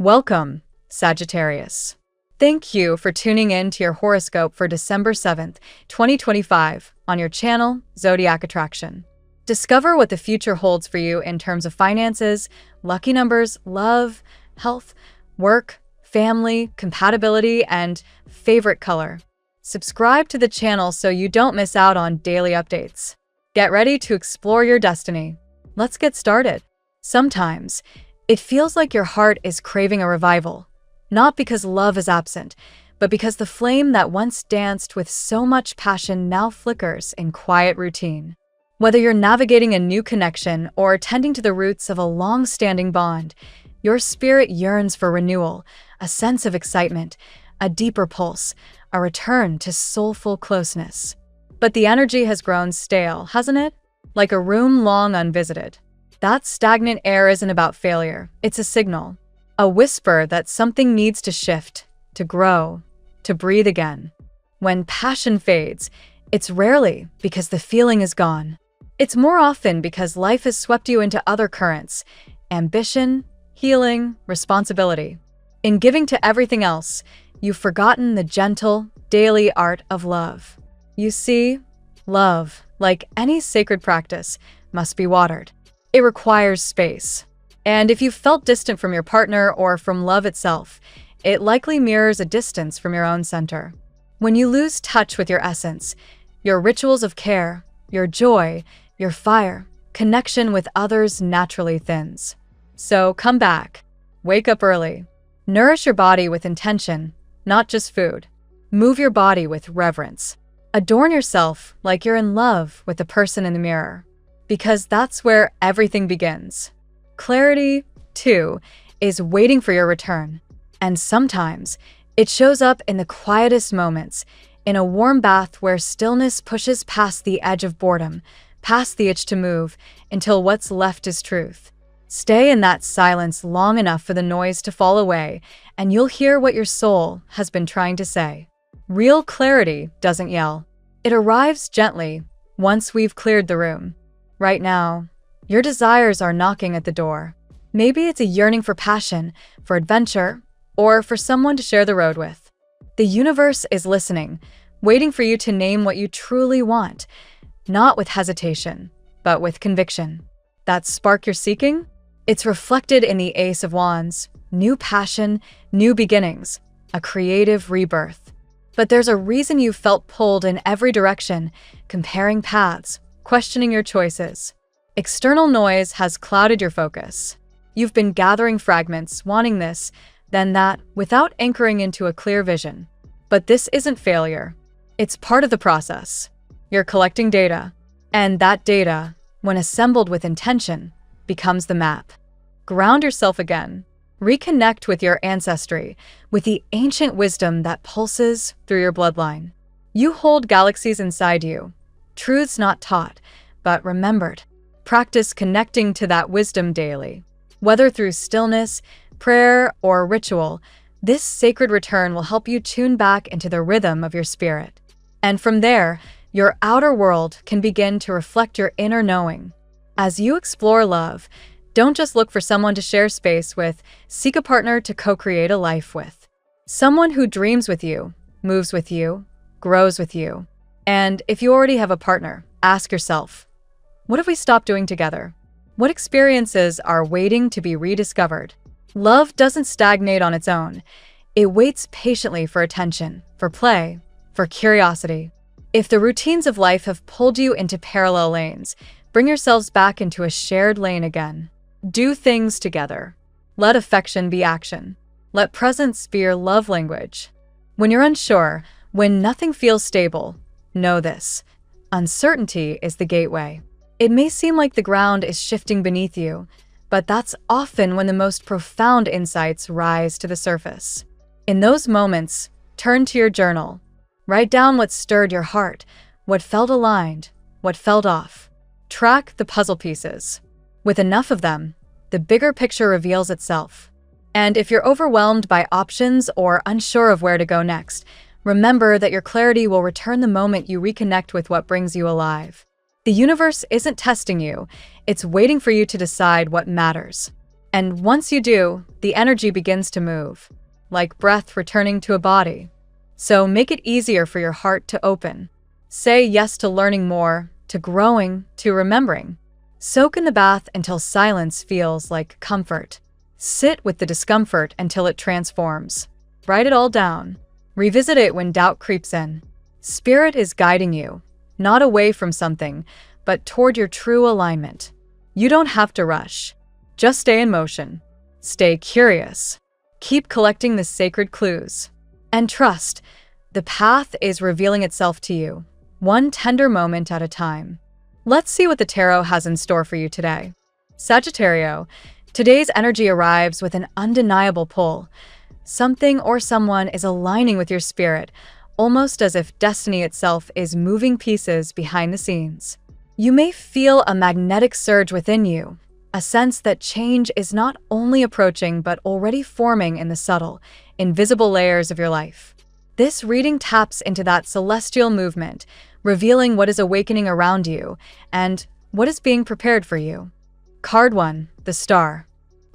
Welcome, Sagittarius. Thank you for tuning in to your horoscope for December 7th, 2025 on your channel, Zodiac Attraction. Discover what the future holds for you in terms of finances, lucky numbers, love, health, work, family, compatibility, and favorite color. Subscribe to the channel so you don't miss out on daily updates. Get ready to explore your destiny. Let's get started. Sometimes, it feels like your heart is craving a revival, not because love is absent, but because the flame that once danced with so much passion now flickers in quiet routine. Whether you're navigating a new connection or tending to the roots of a long-standing bond, your spirit yearns for renewal, a sense of excitement, a deeper pulse, a return to soulful closeness. But the energy has grown stale, hasn't it? Like a room long unvisited. That stagnant air isn't about failure, it's a signal. A whisper that something needs to shift, to grow, to breathe again. When passion fades, it's rarely because the feeling is gone. It's more often because life has swept you into other currents: ambition, healing, responsibility. In giving to everything else, you've forgotten the gentle, daily art of love. You see, love, like any sacred practice, must be watered. It requires space. And if you've felt distant from your partner or from love itself, it likely mirrors a distance from your own center. When you lose touch with your essence, your rituals of care, your joy, your fire, connection with others naturally thins. So come back. Wake up early. Nourish your body with intention, not just food. Move your body with reverence. Adorn yourself like you're in love with the person in the mirror, because that's where everything begins. Clarity, too, is waiting for your return. And sometimes it shows up in the quietest moments, in a warm bath where stillness pushes past the edge of boredom, past the itch to move, until what's left is truth. Stay in that silence long enough for the noise to fall away, and you'll hear what your soul has been trying to say. Real clarity doesn't yell. It arrives gently once we've cleared the room. Right now, your desires are knocking at the door. Maybe it's a yearning for passion, for adventure, or for someone to share the road with. The universe is listening, waiting for you to name what you truly want, not with hesitation, but with conviction. That spark you're seeking? It's reflected in the Ace of Wands: new passion, new beginnings, a creative rebirth. But there's a reason you felt pulled in every direction, comparing paths, questioning your choices. External noise has clouded your focus. You've been gathering fragments, wanting this, then that, without anchoring into a clear vision. But this isn't failure. It's part of the process. You're collecting data, and that data, when assembled with intention, becomes the map. Ground yourself again. Reconnect with your ancestry, with the ancient wisdom that pulses through your bloodline. You hold galaxies inside you, truths not taught, but remembered. Practice connecting to that wisdom daily. Whether through stillness, prayer, or ritual, this sacred return will help you tune back into the rhythm of your spirit. And from there, your outer world can begin to reflect your inner knowing. As you explore love, don't just look for someone to share space with, seek a partner to co-create a life with. Someone who dreams with you, moves with you, grows with you. And if you already have a partner, ask yourself, what have we stopped doing together? What experiences are waiting to be rediscovered? Love doesn't stagnate on its own. It waits patiently for attention, for play, for curiosity. If the routines of life have pulled you into parallel lanes, bring yourselves back into a shared lane again. Do things together. Let affection be action. Let presence be your love language. When you're unsure, when nothing feels stable, know this: uncertainty is the gateway. It may seem like the ground is shifting beneath you, but that's often when the most profound insights rise to the surface. In those moments, turn to your journal. Write down what stirred your heart, what felt aligned, what felt off. Track the puzzle pieces. With enough of them, the bigger picture reveals itself. And if you're overwhelmed by options or unsure of where to go next, remember that your clarity will return the moment you reconnect with what brings you alive. The universe isn't testing you, it's waiting for you to decide what matters. And once you do, the energy begins to move, like breath returning to a body. So make it easier for your heart to open. Say yes to learning more, to growing, to remembering. Soak in the bath until silence feels like comfort. Sit with the discomfort until it transforms. Write it all down. Revisit it when doubt creeps in. Spirit is guiding you, not away from something, but toward your true alignment. You don't have to rush. Just stay in motion. Stay curious. Keep collecting the sacred clues. And trust, the path is revealing itself to you, one tender moment at a time. Let's see what the tarot has in store for you today. Sagittarius, today's energy arrives with an undeniable pull. Something or someone is aligning with your spirit, almost as if destiny itself is moving pieces behind the scenes. You may feel a magnetic surge within you, a sense that change is not only approaching but already forming in the subtle, invisible layers of your life. This reading taps into that celestial movement, revealing what is awakening around you and what is being prepared for you. Card 1, the Star.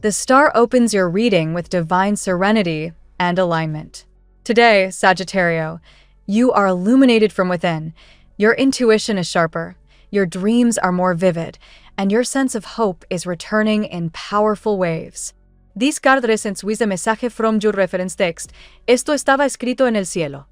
The Star opens your reading with divine serenity and alignment. Today, Sagittarius, you are illuminated from within. Your intuition is sharper, your dreams are more vivid, and your sense of hope is returning in powerful waves. This card resents with a message from your reference text. Esto estaba escrito en el cielo.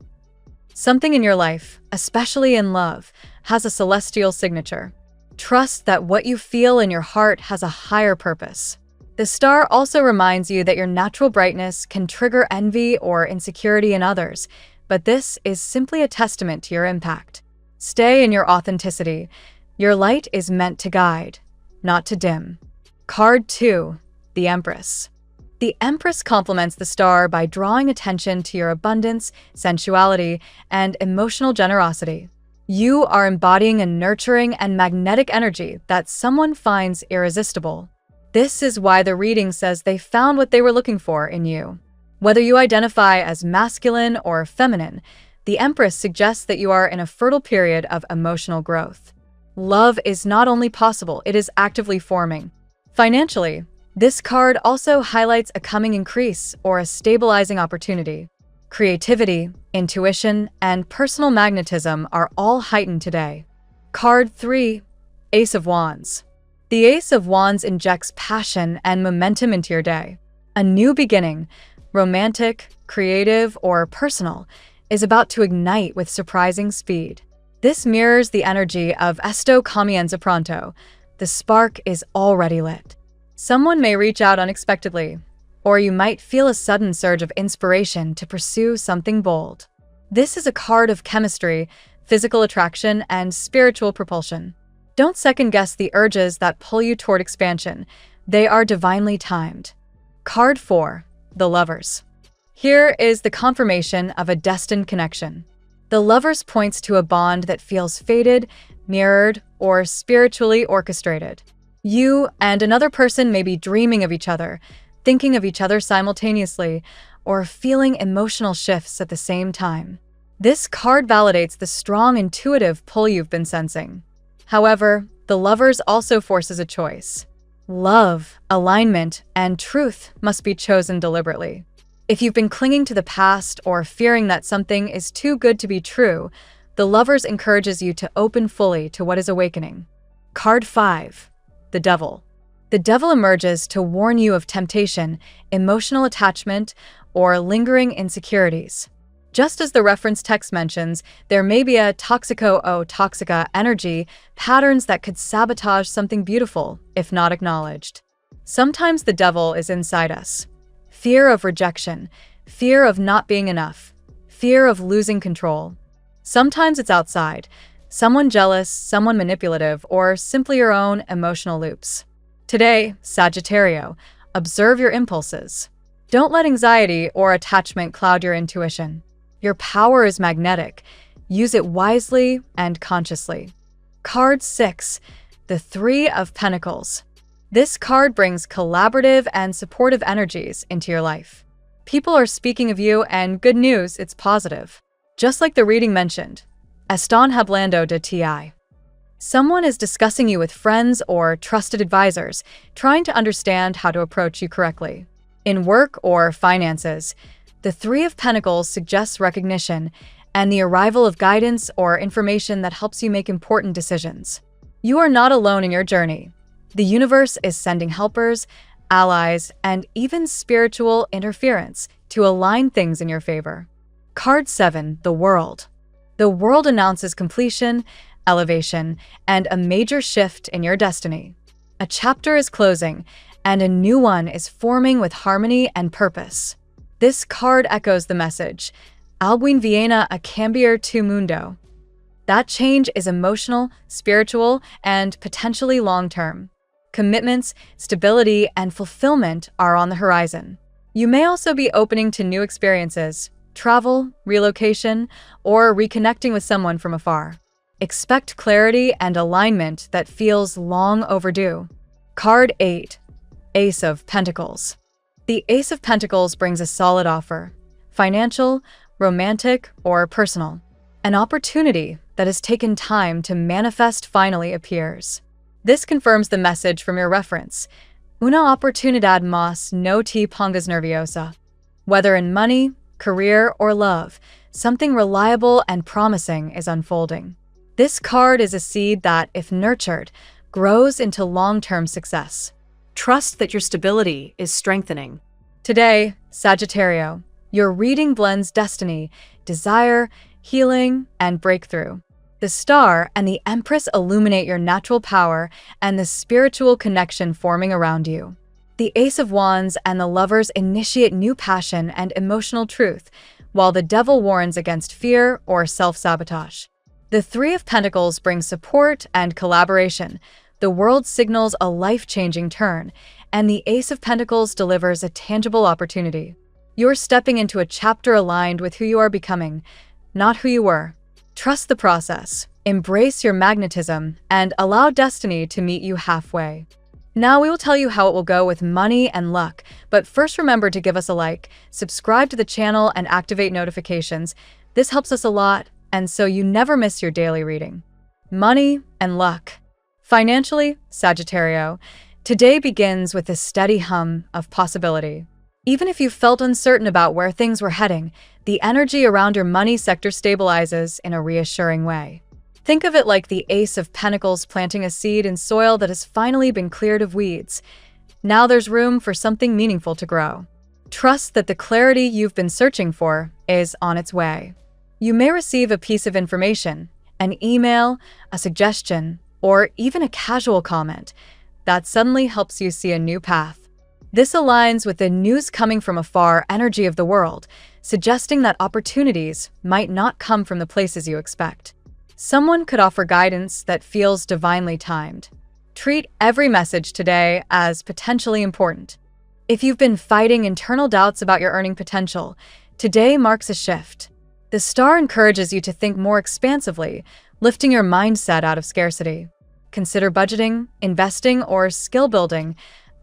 Something in your life, especially in love, has a celestial signature. Trust that what you feel in your heart has a higher purpose. The Star also reminds you that your natural brightness can trigger envy or insecurity in others, but this is simply a testament to your impact. Stay in your authenticity. Your light is meant to guide, not to dim. Card 2, the Empress. The Empress complements the Star by drawing attention to your abundance, sensuality, and emotional generosity. You are embodying a nurturing and magnetic energy that someone finds irresistible. This is why the reading says they found what they were looking for in you. Whether you identify as masculine or feminine, the Empress suggests that you are in a fertile period of emotional growth. Love is not only possible, it is actively forming. Financially, this card also highlights a coming increase or a stabilizing opportunity. Creativity, intuition, and personal magnetism are all heightened today. Card 3, Ace of Wands. The Ace of Wands injects passion and momentum into your day. A new beginning, romantic, creative, or personal, is about to ignite with surprising speed. This mirrors the energy of Esto comienza pronto. The spark is already lit. Someone may reach out unexpectedly, or you might feel a sudden surge of inspiration to pursue something bold. This is a card of chemistry, physical attraction, and spiritual propulsion. Don't second-guess the urges that pull you toward expansion. They are divinely timed. Card 4, the Lovers. Here is the confirmation of a destined connection. The Lovers points to a bond that feels fated, mirrored, or spiritually orchestrated. You and another person may be dreaming of each other, thinking of each other simultaneously, or feeling emotional shifts at the same time. This card validates the strong intuitive pull you've been sensing. However, the Lovers also forces a choice. Love, alignment, and truth must be chosen deliberately. If you've been clinging to the past or fearing that something is too good to be true, the Lovers encourages you to open fully to what is awakening. Card 5, the Devil. The Devil emerges to warn you of temptation, emotional attachment, or lingering insecurities. Just as the reference text mentions, there may be a toxica energy, patterns that could sabotage something beautiful if not acknowledged. Sometimes the devil is inside us. Fear of rejection, fear of not being enough, fear of losing control. Sometimes it's outside, someone jealous, someone manipulative, or simply your own emotional loops. Today, Sagittarius, observe your impulses. Don't let anxiety or attachment cloud your intuition. Your power is magnetic. Use it wisely and consciously. Card 6, the Three of Pentacles. This card brings collaborative and supportive energies into your life. People are speaking of you, and good news, it's positive. Just like the reading mentioned, están hablando de ti. Someone is discussing you with friends or trusted advisors, trying to understand how to approach you correctly. In work or finances, the Three of Pentacles suggests recognition and the arrival of guidance or information that helps you make important decisions. You are not alone in your journey. The universe is sending helpers, allies, and even spiritual interference to align things in your favor. Card 7, the World. The World announces completion, elevation, and a major shift in your destiny. A chapter is closing, and a new one is forming with harmony and purpose. This card echoes the message, Alguien viene a cambiar tu mundo. That change is emotional, spiritual, and potentially long-term. Commitments, stability, and fulfillment are on the horizon. You may also be opening to new experiences, travel, relocation, or reconnecting with someone from afar. Expect clarity and alignment that feels long overdue. Card 8, Ace of Pentacles. The Ace of Pentacles brings a solid offer, financial, romantic, or personal. An opportunity that has taken time to manifest finally appears. This confirms the message from your reference, Una oportunidad más no te pongas nerviosa. Whether in money, career, or love, something reliable and promising is unfolding. This card is a seed that, if nurtured, grows into long-term success. Trust that your stability is strengthening. Today, Sagittarius, your reading blends destiny, desire, healing, and breakthrough. The Star and the Empress illuminate your natural power and the spiritual connection forming around you. The Ace of Wands and the Lovers initiate new passion and emotional truth, while the Devil warns against fear or self-sabotage. The Three of Pentacles brings support and collaboration. The World signals a life-changing turn, and the Ace of Pentacles delivers a tangible opportunity. You're stepping into a chapter aligned with who you are becoming, not who you were. Trust the process, embrace your magnetism, and allow destiny to meet you halfway. Now we will tell you how it will go with money and luck, but first remember to give us a like, subscribe to the channel, and activate notifications. This helps us a lot, and so you never miss your daily reading. Money and luck. Financially, Sagittarius, today begins with a steady hum of possibility. Even if you felt uncertain about where things were heading, the energy around your money sector stabilizes in a reassuring way. Think of it like the Ace of Pentacles planting a seed in soil that has finally been cleared of weeds. Now there's room for something meaningful to grow. Trust that the clarity you've been searching for is on its way. You may receive a piece of information, an email, a suggestion, or even a casual comment that suddenly helps you see a new path. This aligns with the news coming from afar energy of the world, suggesting that opportunities might not come from the places you expect. Someone could offer guidance that feels divinely timed. Treat every message today as potentially important. If you've been fighting internal doubts about your earning potential, today marks a shift. The Star encourages you to think more expansively, lifting your mindset out of scarcity. Consider budgeting, investing, or skill building,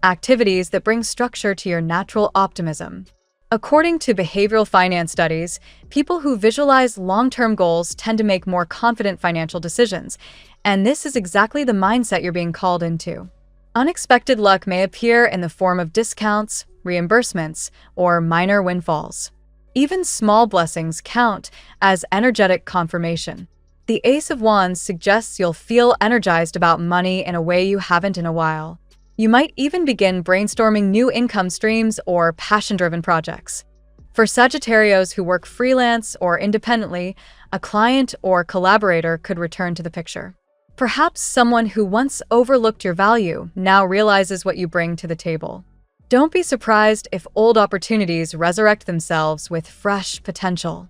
activities that bring structure to your natural optimism. According to behavioral finance studies, people who visualize long-term goals tend to make more confident financial decisions, and this is exactly the mindset you're being called into. Unexpected luck may appear in the form of discounts, reimbursements, or minor windfalls. Even small blessings count as energetic confirmation. The Ace of Wands suggests you'll feel energized about money in a way you haven't in a while. You might even begin brainstorming new income streams or passion-driven projects. For Sagittarius who work freelance or independently, a client or collaborator could return to the picture. Perhaps someone who once overlooked your value now realizes what you bring to the table. Don't be surprised if old opportunities resurrect themselves with fresh potential.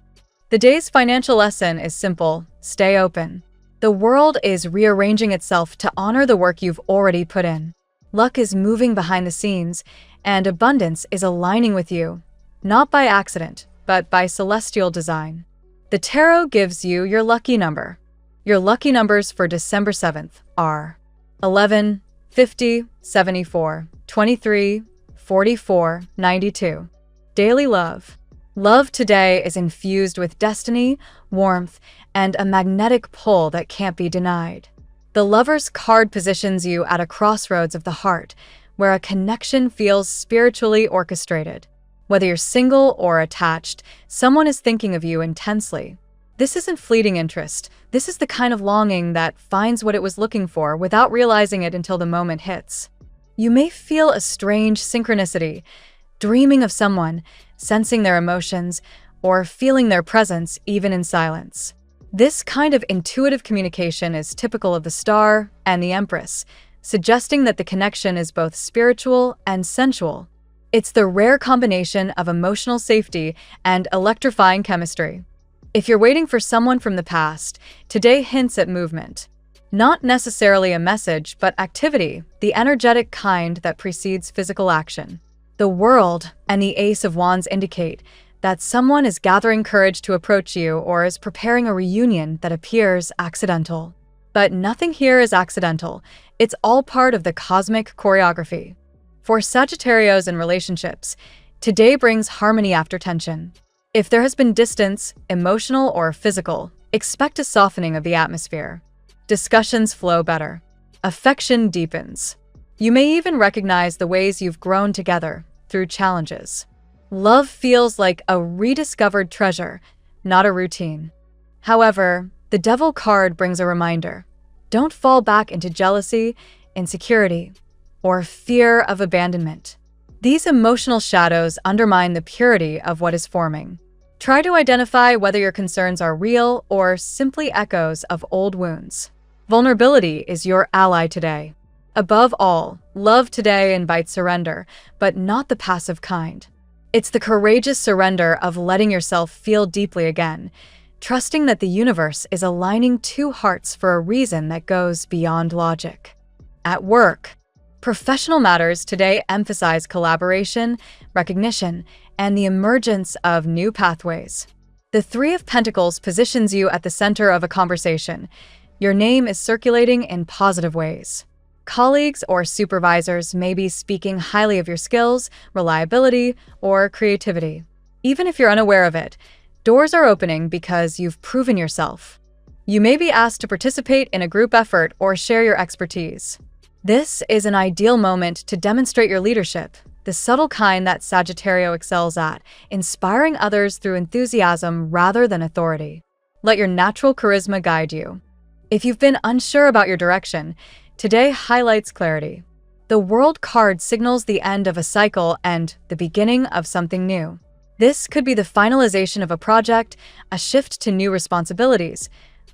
The day's financial lesson is simple: stay open. The world is rearranging itself to honor the work you've already put in. Luck is moving behind the scenes, and abundance is aligning with you, not by accident, but by celestial design. The tarot gives you your lucky number. Your lucky numbers for December 7th are 11, 50, 74, 23, 44, 92. Daily love. Love today is infused with destiny, warmth, and a magnetic pull that can't be denied. The Lover's card positions you at a crossroads of the heart, where a connection feels spiritually orchestrated. Whether you're single or attached, someone is thinking of you intensely. This isn't fleeting interest. This is the kind of longing that finds what it was looking for without realizing it until the moment hits. You may feel a strange synchronicity, dreaming of someone, sensing their emotions, or feeling their presence even in silence. This kind of intuitive communication is typical of the Star and the Empress, suggesting that the connection is both spiritual and sensual. It's the rare combination of emotional safety and electrifying chemistry. If you're waiting for someone from the past, today hints at movement. Not necessarily a message, but activity, the energetic kind that precedes physical action. The World and the Ace of Wands indicate that someone is gathering courage to approach you or is preparing a reunion that appears accidental. But nothing here is accidental. It's all part of the cosmic choreography. For Sagittarius in relationships, today brings harmony after tension. If there has been distance, emotional or physical, expect a softening of the atmosphere. Discussions flow better. Affection deepens. You may even recognize the ways you've grown together through challenges. Love feels like a rediscovered treasure, not a routine. However, the Devil card brings a reminder. Don't fall back into jealousy, insecurity, or fear of abandonment. These emotional shadows undermine the purity of what is forming. Try to identify whether your concerns are real or simply echoes of old wounds. Vulnerability is your ally today. Above all, love today invites surrender, but not the passive kind. It's the courageous surrender of letting yourself feel deeply again, trusting that the universe is aligning two hearts for a reason that goes beyond logic. At work, professional matters today emphasize collaboration, recognition, and the emergence of new pathways. The Three of Pentacles positions you at the center of a conversation. Your name is circulating in positive ways. Colleagues or supervisors may be speaking highly of your skills, reliability, or creativity. Even if you're unaware of it, doors are opening because you've proven yourself. You may be asked to participate in a group effort or share your expertise. This is an ideal moment to demonstrate your leadership, the subtle kind that Sagittarius excels at, inspiring others through enthusiasm rather than authority. Let your natural charisma guide you. If you've been unsure about your direction, today highlights clarity. The World card signals the end of a cycle and the beginning of something new. This could be the finalization of a project, a shift to new responsibilities,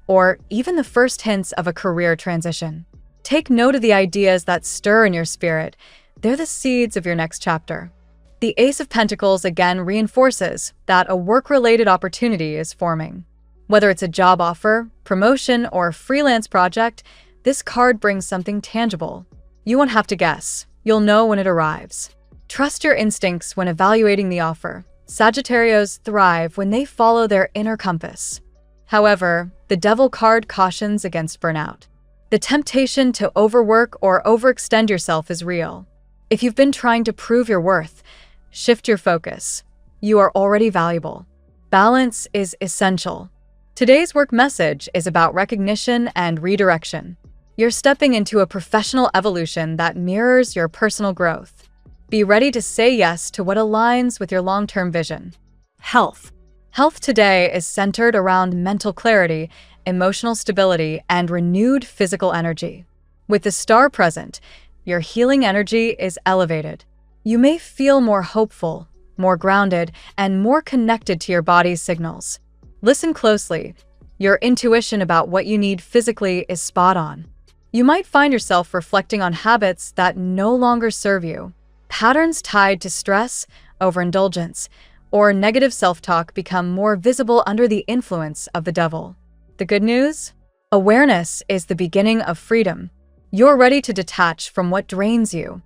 or even the first hints of a career transition. Take note of the ideas that stir in your spirit. They're the seeds of your next chapter. The Ace of Pentacles again reinforces that a work-related opportunity is forming. Whether it's a job offer, promotion, or freelance project, this card brings something tangible. You won't have to guess. You'll know when it arrives. Trust your instincts when evaluating the offer. Sagittarius thrive when they follow their inner compass. However, the Devil card cautions against burnout. The temptation to overwork or overextend yourself is real. If you've been trying to prove your worth, shift your focus. You are already valuable. Balance is essential. Today's work message is about recognition and redirection. You're stepping into a professional evolution that mirrors your personal growth. Be ready to say yes to what aligns with your long-term vision. Health. Health today is centered around mental clarity, emotional stability, and renewed physical energy. With the Star present, your healing energy is elevated. You may feel more hopeful, more grounded, and more connected to your body's signals. Listen closely. Your intuition about what you need physically is spot on. You might find yourself reflecting on habits that no longer serve you. Patterns tied to stress, overindulgence, or negative self-talk become more visible under the influence of the Devil. The good news? Awareness is the beginning of freedom. You're ready to detach from what drains you.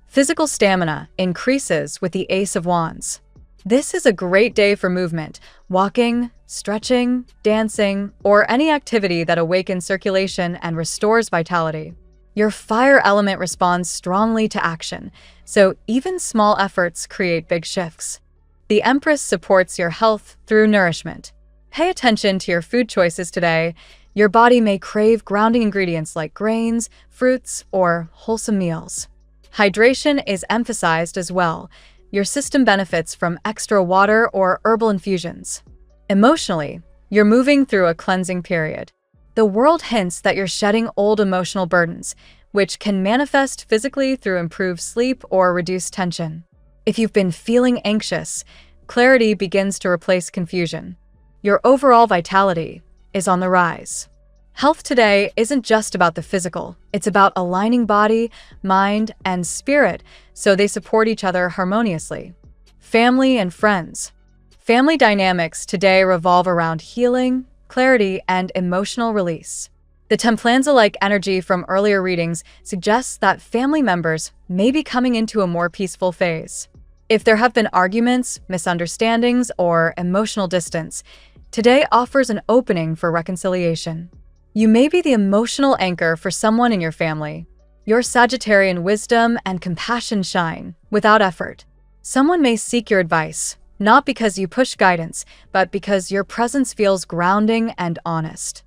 Physical stamina increases with the Ace of Wands. This is a great day for movement, walking, stretching, dancing, or any activity that awakens circulation and restores vitality. Your fire element responds strongly to action, so even small efforts create big shifts. The Empress supports your health through nourishment. Pay attention to your food choices today. Your body may crave grounding ingredients like grains, fruits, or wholesome meals. Hydration is emphasized as well. Your system benefits from extra water or herbal infusions. Emotionally, you're moving through a cleansing period. The world hints that you're shedding old emotional burdens, which can manifest physically through improved sleep or reduced tension. If you've been feeling anxious, clarity begins to replace confusion. Your overall vitality is on the rise. Health today isn't just about the physical, it's about aligning body, mind, and spirit so they support each other harmoniously. Family and friends. Family dynamics today revolve around healing, clarity, and emotional release. The Templanza-like energy from earlier readings suggests that family members may be coming into a more peaceful phase. If there have been arguments, misunderstandings, or emotional distance, today offers an opening for reconciliation. You may be the emotional anchor for someone in your family. Your Sagittarian wisdom and compassion shine without effort. Someone may seek your advice, not because you push guidance, but because your presence feels grounding and honest.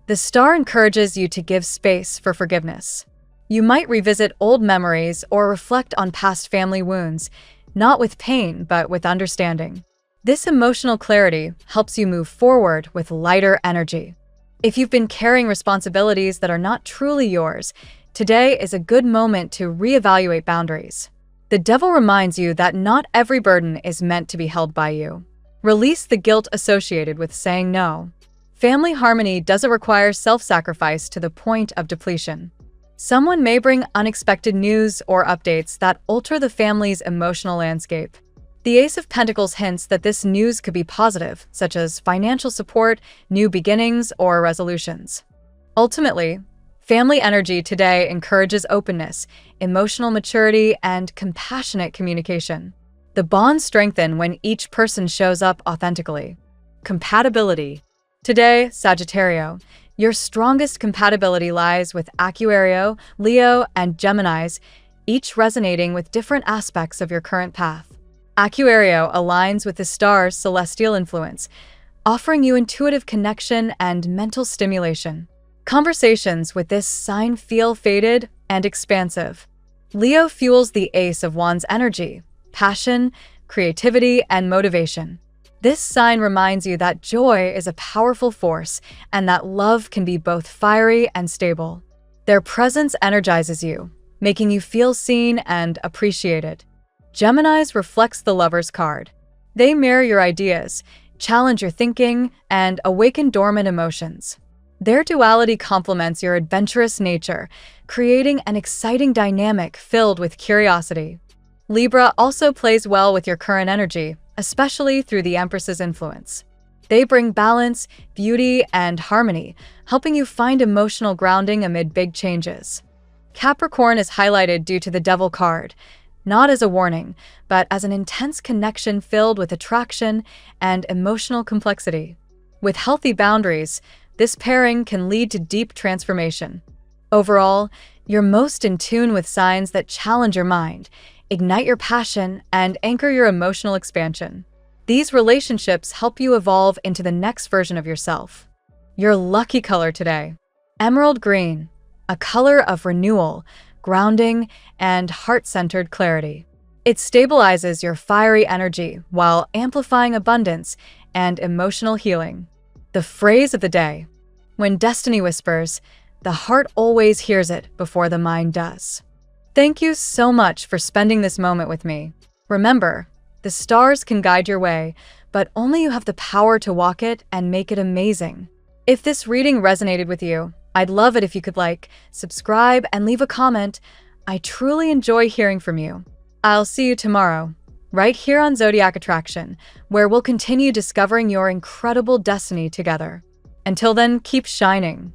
The star encourages you to give space for forgiveness. You might revisit old memories or reflect on past family wounds, not with pain, but with understanding. This emotional clarity helps you move forward with lighter energy. If you've been carrying responsibilities that are not truly yours, today is a good moment to reevaluate boundaries. The devil reminds you that not every burden is meant to be held by you. Release the guilt associated with saying no. Family harmony doesn't require self-sacrifice to the point of depletion. Someone may bring unexpected news or updates that alter the family's emotional landscape. The Ace of Pentacles hints that this news could be positive, such as financial support, new beginnings, or resolutions. Ultimately, family energy today encourages openness, emotional maturity, and compassionate communication. The bonds strengthen when each person shows up authentically. Compatibility. Today, Sagittario, your strongest compatibility lies with Aquario, Leo, and Geminis, each resonating with different aspects of your current path. Aquario aligns with the star's celestial influence, offering you intuitive connection and mental stimulation. Conversations with this sign feel faded and expansive. Leo fuels the Ace of Wands energy, passion, creativity, and motivation. This sign reminds you that joy is a powerful force and that love can be both fiery and stable. Their presence energizes you, making you feel seen and appreciated. Geminis reflects the Lover's card. They mirror your ideas, challenge your thinking, and awaken dormant emotions. Their duality complements your adventurous nature, creating an exciting dynamic filled with curiosity. Libra also plays well with your current energy, especially through the Empress's influence. They bring balance, beauty, and harmony, helping you find emotional grounding amid big changes. Capricorn is highlighted due to the Devil card, not as a warning, but as an intense connection filled with attraction and emotional complexity. With healthy boundaries, this pairing can lead to deep transformation. Overall, you're most in tune with signs that challenge your mind, ignite your passion, and anchor your emotional expansion. These relationships help you evolve into the next version of yourself. Your lucky color today: emerald green, a color of renewal, grounding, and heart-centered clarity. It stabilizes your fiery energy while amplifying abundance and emotional healing. The phrase of the day: when destiny whispers, the heart always hears it before the mind does. Thank you so much for spending this moment with me. Remember, the stars can guide your way, but only you have the power to walk it and make it amazing. If this reading resonated with you, I'd love it if you could like, subscribe, and leave a comment. I truly enjoy hearing from you. I'll see you tomorrow, right here on Zodiac Attraction, where we'll continue discovering your incredible destiny together. Until then, keep shining.